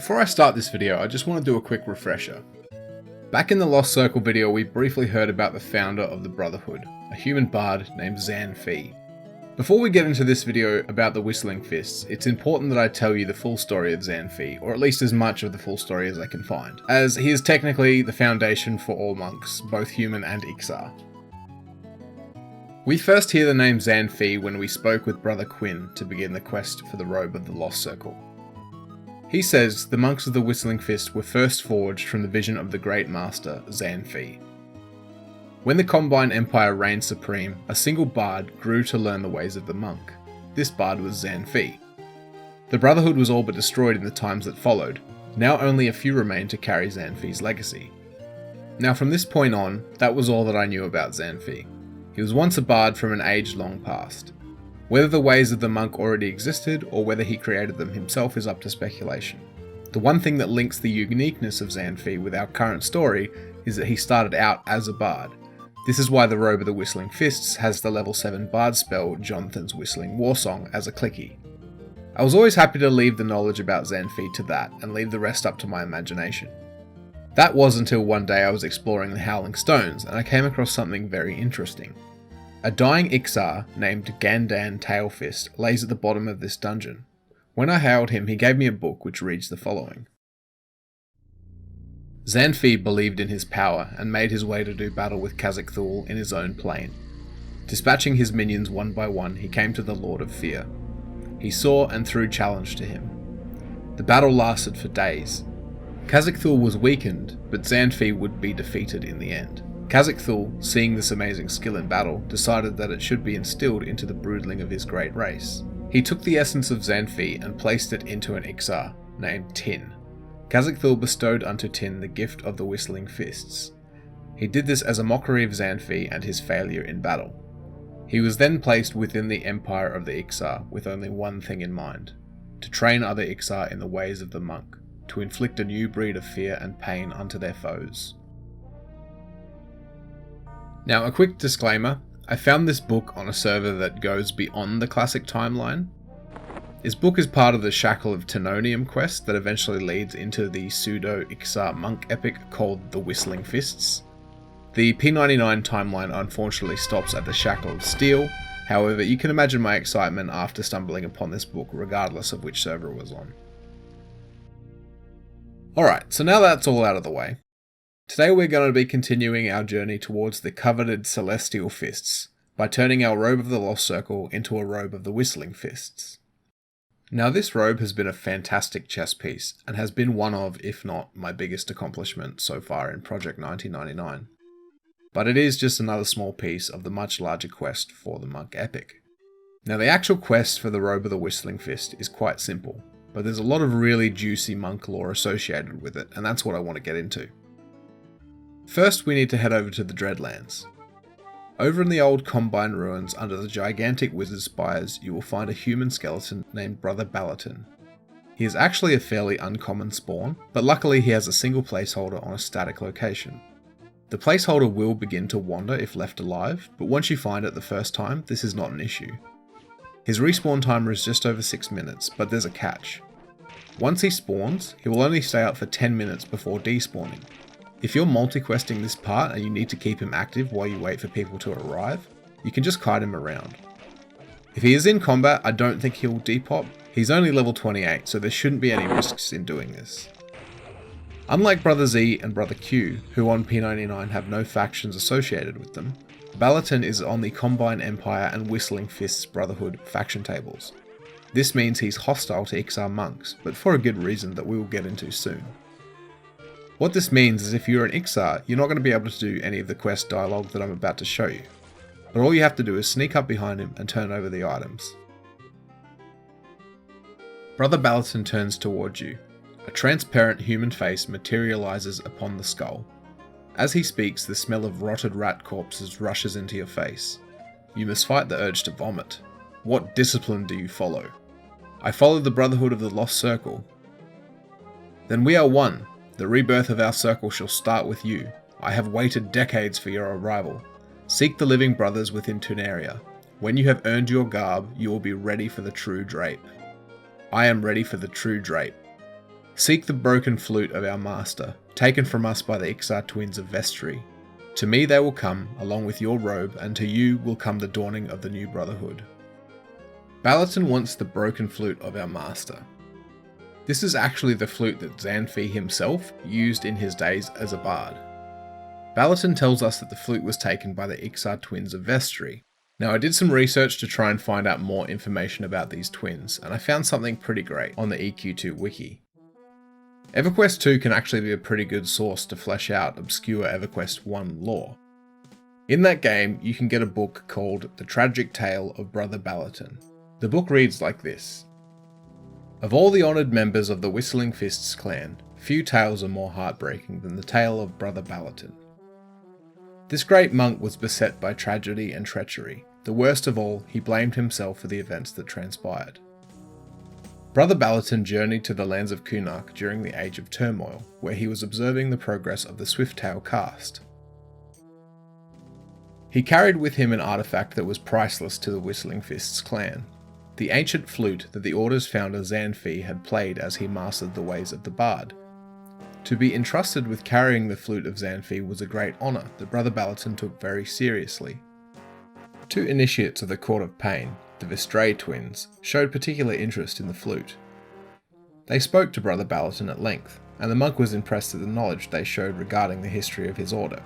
Before I start this video, I just want to do a quick refresher. Back in the Lost Circle video, we briefly heard about the founder of the Brotherhood, a human bard named Xan. Before we get into this video about the Whistling Fists, it's important that I tell you the full story of Xan, or at least as much of the full story as I can find, as he is technically the foundation for all monks, both human and Ixar. We first hear the name Xan when we spoke with Brother Quinn to begin the quest for the Robe of the Lost Circle. He says the monks of the Whistling Fist were first forged from the vision of the Great Master, Xan. When the Combine Empire reigned supreme, a single bard grew to learn the ways of the monk. This bard was Xan. The Brotherhood was all but destroyed in the times that followed. Now only a few remained to carry Xan's legacy. Now from this point on, that was all that I knew about Xan. He was once a bard from an age long past. Whether the ways of the monk already existed, or whether he created them himself is up to speculation. The one thing that links the uniqueness of Xan with our current story is that he started out as a bard. This is why the Robe of the Whistling Fists has the level 7 bard spell Johnathan's Whistling Warsong as a clicky. I was always happy to leave the knowledge about Xan to that, and leave the rest up to my imagination. That was until one day I was exploring the Howling Stones, and I came across something very interesting. A dying Ixar named Gandan Tailfist lays at the bottom of this dungeon. When I hailed him, he gave me a book which reads the following. Xan believed in his power and made his way to do battle with Khazad-dûl in his own plane. Dispatching his minions one by one, he came to the Lord of Fear. He saw and threw challenge to him. The battle lasted for days. Khazad-dûl was weakened, but Xan would be defeated in the end. Khazad-dûl, seeing this amazing skill in battle, decided that it should be instilled into the broodling of his great race. He took the essence of Xan and placed it into an Ixar, named Tin. Khazad-dûl bestowed unto Tin the gift of the Whistling Fists. He did this as a mockery of Xan and his failure in battle. He was then placed within the empire of the Ixar with only one thing in mind, to train other Ixar in the ways of the monk, to inflict a new breed of fear and pain unto their foes. Now, a quick disclaimer, I found this book on a server that goes beyond the classic timeline. This book is part of the Shackle of Tenonium quest that eventually leads into the pseudo-Ixar monk epic called the Whistling Fists. The P99 timeline unfortunately stops at the Shackle of Steel, however you can imagine my excitement after stumbling upon this book regardless of which server it was on. Alright, so now that's all out of the way. Today we're going to be continuing our journey towards the coveted Celestial Fists, by turning our Robe of the Lost Circle into a Robe of the Whistling Fists. Now this robe has been a fantastic chess piece, and has been one of, if not my biggest accomplishment so far in Project 1999. But it is just another small piece of the much larger quest for the Monk Epic. Now the actual quest for the Robe of the Whistling Fist is quite simple, but there's a lot of really juicy monk lore associated with it, and that's what I want to get into. First, we need to head over to the Dreadlands. Over in the old Combine ruins under the gigantic wizard spires, you will find a human skeleton named Brother Balaton. He is actually a fairly uncommon spawn, but luckily he has a single placeholder on a static location. The placeholder will begin to wander if left alive, but once you find it the first time, this is not an issue. His respawn timer is just over 6 minutes, but there's a catch. Once he spawns, he will only stay up for 10 minutes before despawning. If you're multi-questing this part and you need to keep him active while you wait for people to arrive, you can just kite him around. If he is in combat, I don't think he'll depop. He's only level 28, so there shouldn't be any risks in doing this. Unlike Brother Z and Brother Q, who on P99 have no factions associated with them, Balaton is on the Combine Empire and Whistling Fists Brotherhood faction tables. This means he's hostile to Ixar monks, but for a good reason that we will get into soon. What this means is if you're an Ixar, you're not going to be able to do any of the quest dialogue that I'm about to show you, but all you have to do is sneak up behind him and turn over the items. Brother Balaton turns towards you. A transparent human face materializes upon the skull. As he speaks, the smell of rotted rat corpses rushes into your face. You must fight the urge to vomit. What discipline do you follow? I follow the Brotherhood of the Lost Circle. Then we are one. The rebirth of our circle shall start with you. I have waited decades for your arrival. Seek the living brothers within Tunaria. When you have earned your garb, you will be ready for the true drape. I am ready for the true drape. Seek the broken flute of our master, taken from us by the Ixar twins of Vestry. To me they will come, along with your robe, and to you will come the dawning of the new brotherhood. Balaton wants the broken flute of our master. This is actually the flute that Xanfi himself used in his days as a bard. Balaton tells us that the flute was taken by the Ixar twins of Vestry. Now I did some research to try and find out more information about these twins, and I found something pretty great on the EQ2 wiki. EverQuest 2 can actually be a pretty good source to flesh out obscure EverQuest 1 lore. In that game, you can get a book called The Tragic Tale of Brother Balaton. The book reads like this. Of all the honoured members of the Whistling Fists clan, few tales are more heartbreaking than the tale of Brother Balaton. This great monk was beset by tragedy and treachery. The worst of all, he blamed himself for the events that transpired. Brother Balaton journeyed to the lands of Kunark during the Age of Turmoil, where he was observing the progress of the Swifttail caste. He carried with him an artifact that was priceless to the Whistling Fists clan, the ancient flute that the Order's founder Xanfi had played as he mastered the ways of the bard. To be entrusted with carrying the flute of Xanfi was a great honour that Brother Balaton took very seriously. Two initiates of the Court of Pain, the Vestray twins, showed particular interest in the flute. They spoke to Brother Balaton at length, and the monk was impressed at the knowledge they showed regarding the history of his order.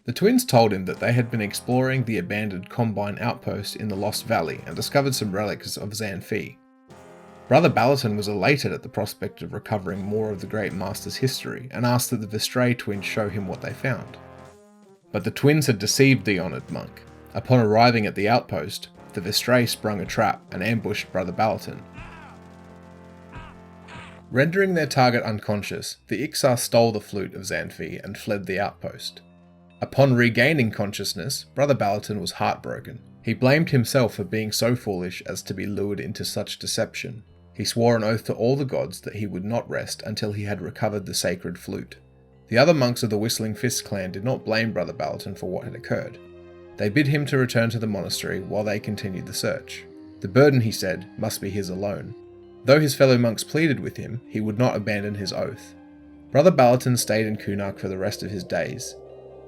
The twins told him that they had been exploring the abandoned Combine outpost in the Lost Valley and discovered some relics of Xanfi. Brother Balaton was elated at the prospect of recovering more of the Great Master's history and asked that the Vestray twins show him what they found. But the twins had deceived the honoured monk. Upon arriving at the outpost, the Vestray sprung a trap and ambushed Brother Balaton. Rendering their target unconscious, the Ixar stole the flute of Xanfi and fled the outpost. Upon regaining consciousness, Brother Balaton was heartbroken. He blamed himself for being so foolish as to be lured into such deception. He swore an oath to all the gods that he would not rest until he had recovered the sacred flute. The other monks of the Whistling Fist clan did not blame Brother Balaton for what had occurred. They bid him to return to the monastery while they continued the search. The burden, he said, must be his alone. Though his fellow monks pleaded with him, he would not abandon his oath. Brother Balaton stayed in Kunark for the rest of his days,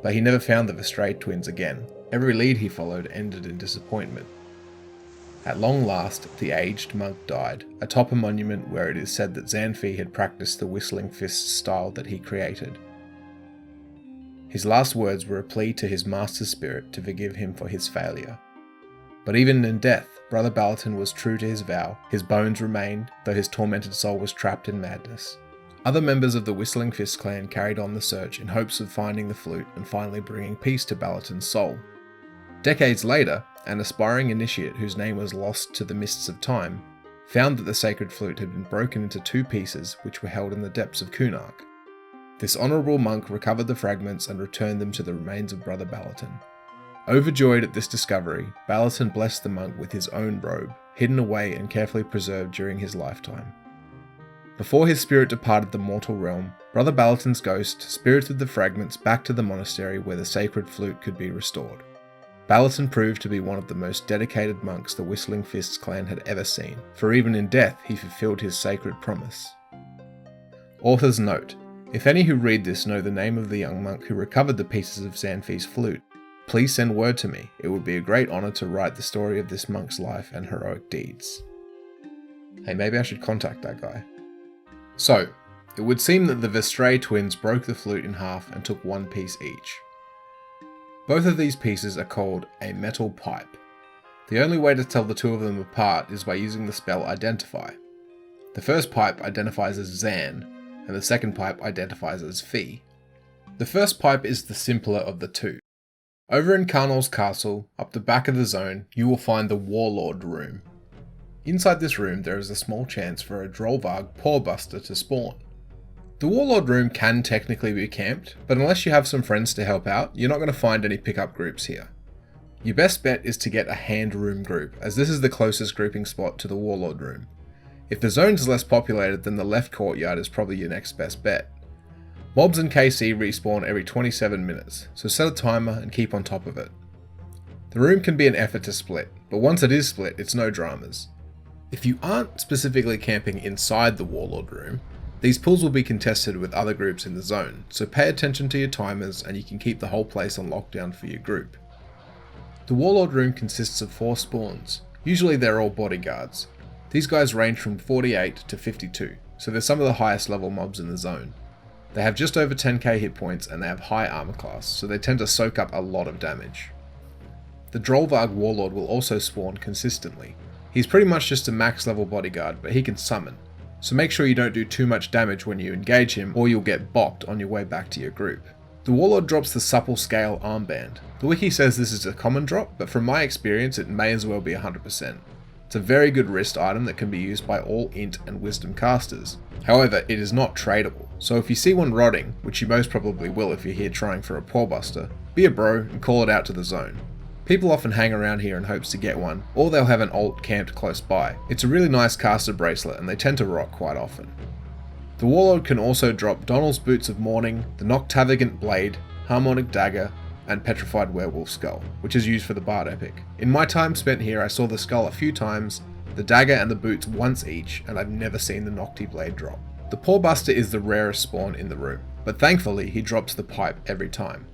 but he never found the Vestray twins again. Every lead he followed ended in disappointment. At long last, the aged monk died, atop a monument where it is said that Xanfi had practiced the Whistling Fist style that he created. His last words were a plea to his master's spirit to forgive him for his failure. But even in death, Brother Balaton was true to his vow. His bones remained, though his tormented soul was trapped in madness. Other members of the Whistling Fist clan carried on the search in hopes of finding the flute and finally bringing peace to Balaton's soul. Decades later, an aspiring initiate whose name was lost to the mists of time, found that the sacred flute had been broken into two pieces which were held in the depths of Kunark. This honourable monk recovered the fragments and returned them to the remains of Brother Balaton. Overjoyed at this discovery, Balaton blessed the monk with his own robe, hidden away and carefully preserved during his lifetime. Before his spirit departed the mortal realm, Brother Balaton's ghost spirited the fragments back to the monastery where the sacred flute could be restored. Balaton proved to be one of the most dedicated monks the Whistling Fists clan had ever seen, for even in death he fulfilled his sacred promise. Author's note: if any who read this know the name of the young monk who recovered the pieces of Xanfi's flute, please send word to me. It would be a great honour to write the story of this monk's life and heroic deeds. Hey, maybe I should contact that guy. So, it would seem that the Vestray twins broke the flute in half and took one piece each. Both of these pieces are called a metal pipe. The only way to tell the two of them apart is by using the spell Identify. The first pipe identifies as Xan, and the second pipe identifies as Fi. The first pipe is the simpler of the two. Over in Karnal's castle, up the back of the zone, you will find the Warlord Room. Inside this room there is a small chance for a Drollvarg Pawbuster to spawn. The Warlord Room can technically be camped, but unless you have some friends to help out, you're not going to find any pickup groups here. Your best bet is to get a hand room group, as this is the closest grouping spot to the Warlord Room. If the zone is less populated, then the left courtyard is probably your next best bet. Mobs and KC respawn every 27 minutes, so set a timer and keep on top of it. The room can be an effort to split, but once it is split, it's no dramas. If you aren't specifically camping inside the Warlord Room, These pulls will be contested with other groups in the zone, so pay attention to your timers and you can keep the whole place on lockdown for your group. The Warlord Room consists of 4 spawns. Usually they're all bodyguards. These guys range from 48 to 52, so they're some of the highest level mobs in the zone. They have just over 10k hit points and they have high armor class, so they tend to soak up a lot of damage. The Drollvarg Warlord will also spawn consistently. He's pretty much just a max level bodyguard, but he can summon, so make sure you don't do too much damage when you engage him or you'll get bopped on your way back to your group. The Warlord drops the Supple scale Armband. The wiki says this is a common drop, but from my experience it may as well be 100%. It's a very good wrist item that can be used by all Int and Wisdom casters. However, it is not tradable, so if you see one rotting, which you most probably will if you're here trying for a Porebuster, be a bro and call it out to the zone. People often hang around here in hopes to get one, or they'll have an alt camped close by. It's a really nice caster bracelet and they tend to rot quite often. The Warlord can also drop Donald's Boots of Mourning, the Noctavagant Blade, Harmonic Dagger, and Petrified Werewolf Skull, which is used for the Bard Epic. In my time spent here I saw the skull a few times, the dagger and the boots once each, and I've never seen the Nocti Blade drop. The Porebuster is the rarest spawn in the room, but thankfully he drops the pipe every time.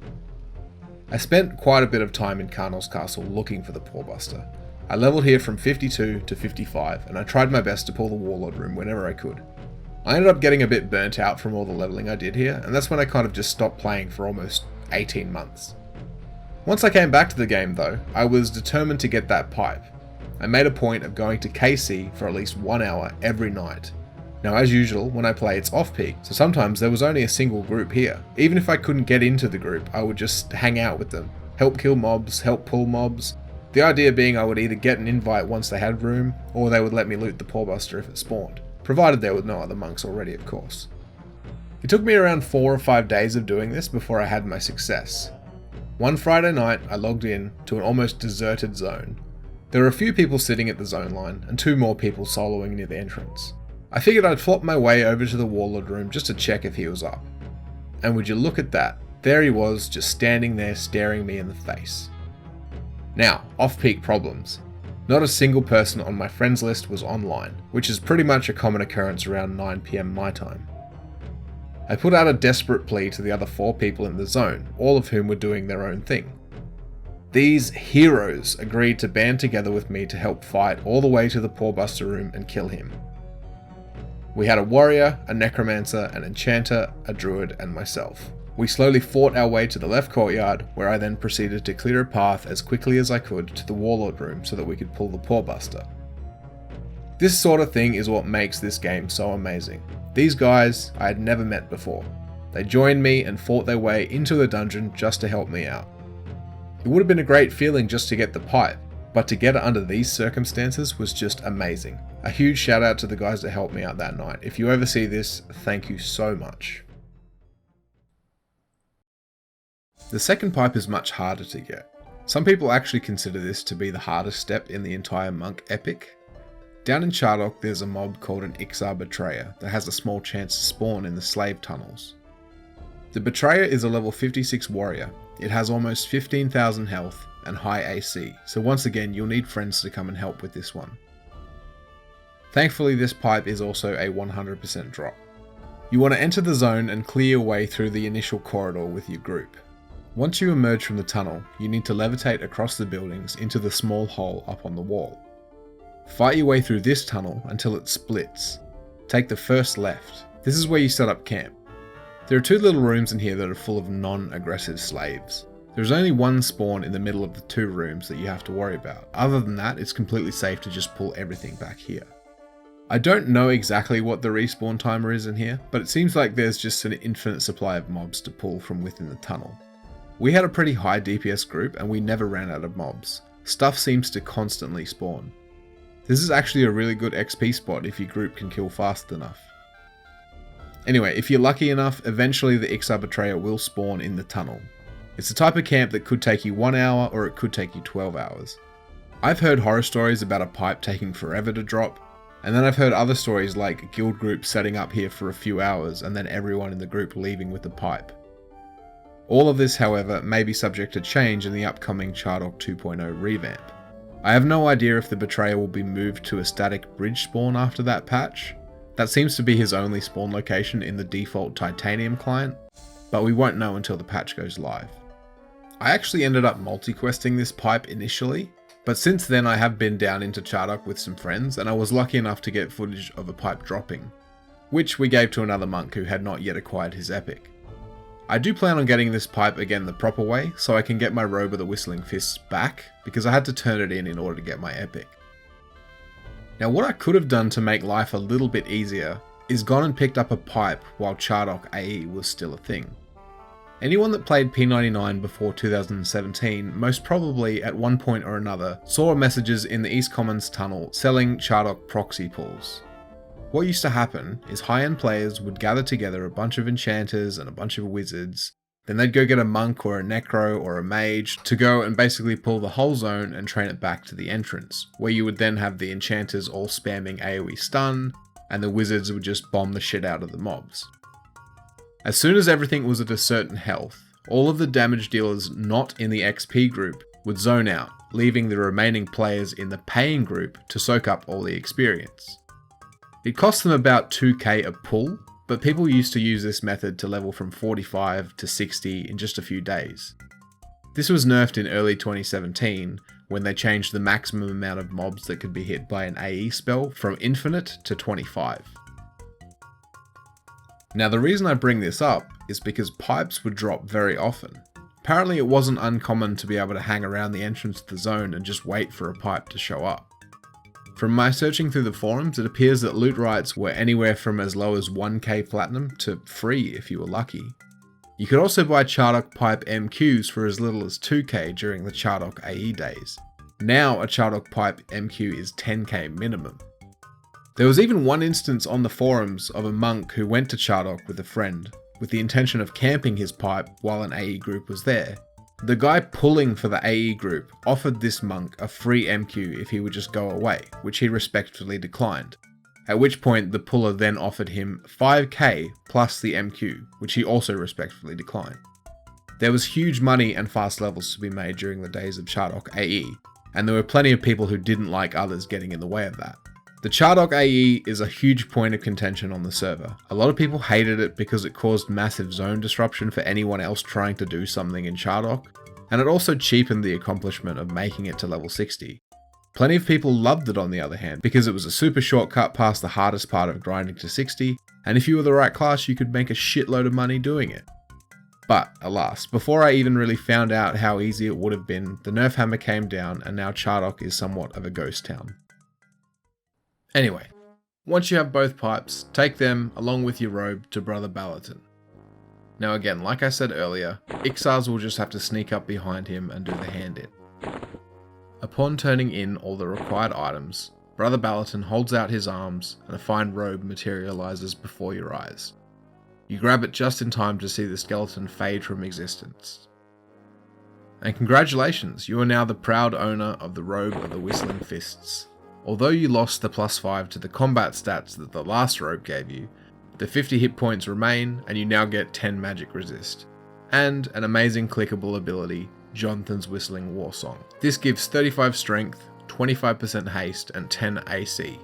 I spent quite a bit of time in Carnal's Castle looking for the Porebuster. I leveled here from 52 to 55 and I tried my best to pull the Warlord Room whenever I could. I ended up getting a bit burnt out from all the leveling I did here, and that's when I kind of just stopped playing for almost 18 months. Once I came back to the game though, I was determined to get that pipe. I made a point of going to KC for at least 1 hour every night. Now as usual, when I play it's off-peak, so sometimes there was only a single group here. Even if I couldn't get into the group, I would just hang out with them, help kill mobs, help pull mobs. The idea being I would either get an invite once they had room, or they would let me loot the Porebuster if it spawned, provided there were no other monks already of course. It took me around 4 or 5 days of doing this before I had my success. One Friday night, I logged in to an almost deserted zone. There were a few people sitting at the zone line, and 2 more people soloing near the entrance. I figured I'd flop my way over to the Warlord Room just to check if he was up. And would you look at that, there he was, just standing there staring me in the face. Now, off-peak problems. Not a single person on my friends list was online, which is pretty much a common occurrence around 9 PM my time. I put out a desperate plea to the other 4 people in the zone, all of whom were doing their own thing. These heroes agreed to band together with me to help fight all the way to the Porebuster Room and kill him. We had a warrior, a necromancer, an enchanter, a druid, and myself. We slowly fought our way to the left courtyard, where I then proceeded to clear a path as quickly as I could to the Warlord Room so that we could pull the Porebuster. This sort of thing is what makes this game so amazing. These guys I had never met before. They joined me and fought their way into the dungeon just to help me out. It would have been a great feeling just to get the pipe, but to get it under these circumstances was just amazing. A huge shout out to the guys that helped me out that night. If you ever see this, thank you so much. The second pipe is much harder to get. Some people actually consider this to be the hardest step in the entire monk epic. Down in Chardok there's a mob called an Ixar Betrayer that has a small chance to spawn in the slave tunnels. The Betrayer is a level 56 warrior. It has almost 15,000 health and high AC, so once again you'll need friends to come and help with this one. Thankfully this pipe is also a 100% drop. You want to enter the zone and clear your way through the initial corridor with your group. Once you emerge from the tunnel, you need to levitate across the buildings into the small hole up on the wall. Fight your way through this tunnel until it splits. Take the first left. This is where you set up camp. There are 2 little rooms in here that are full of non-aggressive slaves. There's only one spawn in the middle of the 2 rooms that you have to worry about. Other than that, it's completely safe to just pull everything back here. I don't know exactly what the respawn timer is in here, but it seems like there's just an infinite supply of mobs to pull from within the tunnel. We had a pretty high DPS group and we never ran out of mobs. Stuff seems to constantly spawn. This is actually a really good XP spot if your group can kill fast enough. Anyway, if you're lucky enough, eventually the Ixar Betrayer will spawn in the tunnel. It's the type of camp that could take you 1 hour or it could take you 12 hours. I've heard horror stories about a pipe taking forever to drop, and then I've heard other stories like guild groups setting up here for a few hours and then everyone in the group leaving with the pipe. All of this, however, may be subject to change in the upcoming Chardok 2.0 revamp. I have no idea if the Betrayer will be moved to a static bridge spawn after that patch. That seems to be his only spawn location in the default Titanium client, but we won't know until the patch goes live. I actually ended up multi-questing this pipe initially, but since then I have been down into Chardok with some friends and I was lucky enough to get footage of a pipe dropping, which we gave to another monk who had not yet acquired his epic. I do plan on getting this pipe again the proper way, so I can get my Robe of the Whistling Fists back, because I had to turn it in order to get my epic. Now what I could have done to make life a little bit easier is gone and picked up a pipe while Chardok AE was still a thing. Anyone that played P99 before 2017 most probably at one point or another saw messages in the East Commons tunnel selling Chardok proxy pools. What used to happen is high-end players would gather together a bunch of enchanters and a bunch of wizards, then they'd go get a monk or a necro or a mage to go and basically pull the whole zone and train it back to the entrance, where you would then have the enchanters all spamming AoE stun, and the wizards would just bomb the shit out of the mobs. As soon as everything was at a certain health, all of the damage dealers not in the XP group would zone out, leaving the remaining players in the paying group to soak up all the experience. It cost them about 2k a pull, but people used to use this method to level from 45 to 60 in just a few days. This was nerfed in early 2017 when they changed the maximum amount of mobs that could be hit by an AE spell from infinite to 25. Now the reason I bring this up is because pipes would drop very often. Apparently it wasn't uncommon to be able to hang around the entrance to the zone and just wait for a pipe to show up. From my searching through the forums, it appears that loot rights were anywhere from as low as 1k platinum to free if you were lucky. You could also buy Chardok pipe MQs for as little as 2k during the Chardok AE days. Now a Chardok pipe MQ is 10k minimum. There was even one instance on the forums of a monk who went to Chardok with a friend, with the intention of camping his pipe while an AE group was there. The guy pulling for the AE group offered this monk a free MQ if he would just go away, which he respectfully declined, at which point the puller then offered him 5k plus the MQ, which he also respectfully declined. There was huge money and fast levels to be made during the days of Chardok AE, and there were plenty of people who didn't like others getting in the way of that. The Chardok AE is a huge point of contention on the server. A lot of people hated it because it caused massive zone disruption for anyone else trying to do something in Chardok, and it also cheapened the accomplishment of making it to level 60. Plenty of people loved it on the other hand, because it was a super shortcut past the hardest part of grinding to 60, and if you were the right class you could make a shitload of money doing it. But, alas, before I even really found out how easy it would have been, the nerf hammer came down and now Chardok is somewhat of a ghost town. Anyway, once you have both pipes, take them, along with your robe, to Brother Balaton. Now again, like I said earlier, Ixars will just have to sneak up behind him and do the hand-in. Upon turning in all the required items, Brother Balaton holds out his arms and a fine robe materializes before your eyes. You grab it just in time to see the skeleton fade from existence. And congratulations, you are now the proud owner of the Robe of the Whistling Fists. Although you lost the +5 to the combat stats that the last robe gave you, the 50 hit points remain and you now get 10 magic resist. And an amazing clickable ability, Johnathan's Whistling War Song. This gives 35 strength, 25% haste and 10 AC.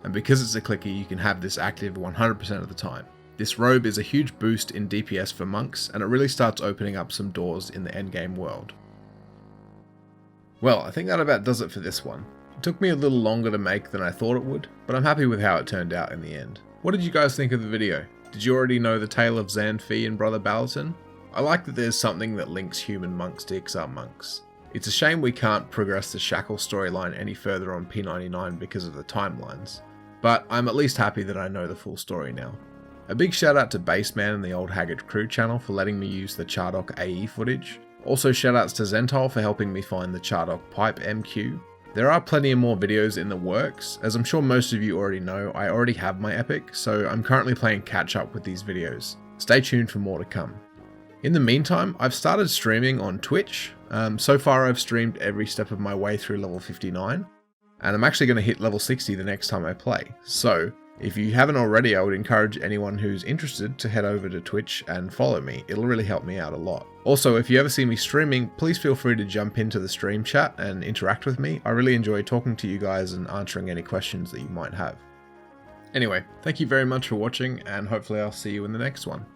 And because it's a clicker you can have this active 100% of the time. This robe is a huge boost in DPS for monks and it really starts opening up some doors in the endgame world. Well, I think that about does it for this one. It took me a little longer to make than I thought it would, but I'm happy with how it turned out in the end. What did you guys think of the video? Did you already know the tale of Xanfi and Brother Balaton? I like that there's something that links human monks to Ixar monks. It's a shame we can't progress the Shackle storyline any further on P99 because of the timelines, but I'm at least happy that I know the full story now. A big shout out to Baseman and the Old Haggard Crew channel for letting me use the Chardok AE footage. Also shoutouts to Zentile for helping me find the Chardok Pipe MQ. There are plenty of more videos in the works. As I'm sure most of you already know, I already have my epic, so I'm currently playing catch up with these videos. Stay tuned for more to come. In the meantime, I've started streaming on Twitch. So far I've streamed every step of my way through level 59, and I'm actually going to hit level 60 the next time I play. So, if you haven't already, I would encourage anyone who's interested to head over to Twitch and follow me. It'll really help me out a lot. Also, if you ever see me streaming, please feel free to jump into the stream chat and interact with me. I really enjoy talking to you guys and answering any questions that you might have. Anyway, thank you very much for watching, and hopefully I'll see you in the next one.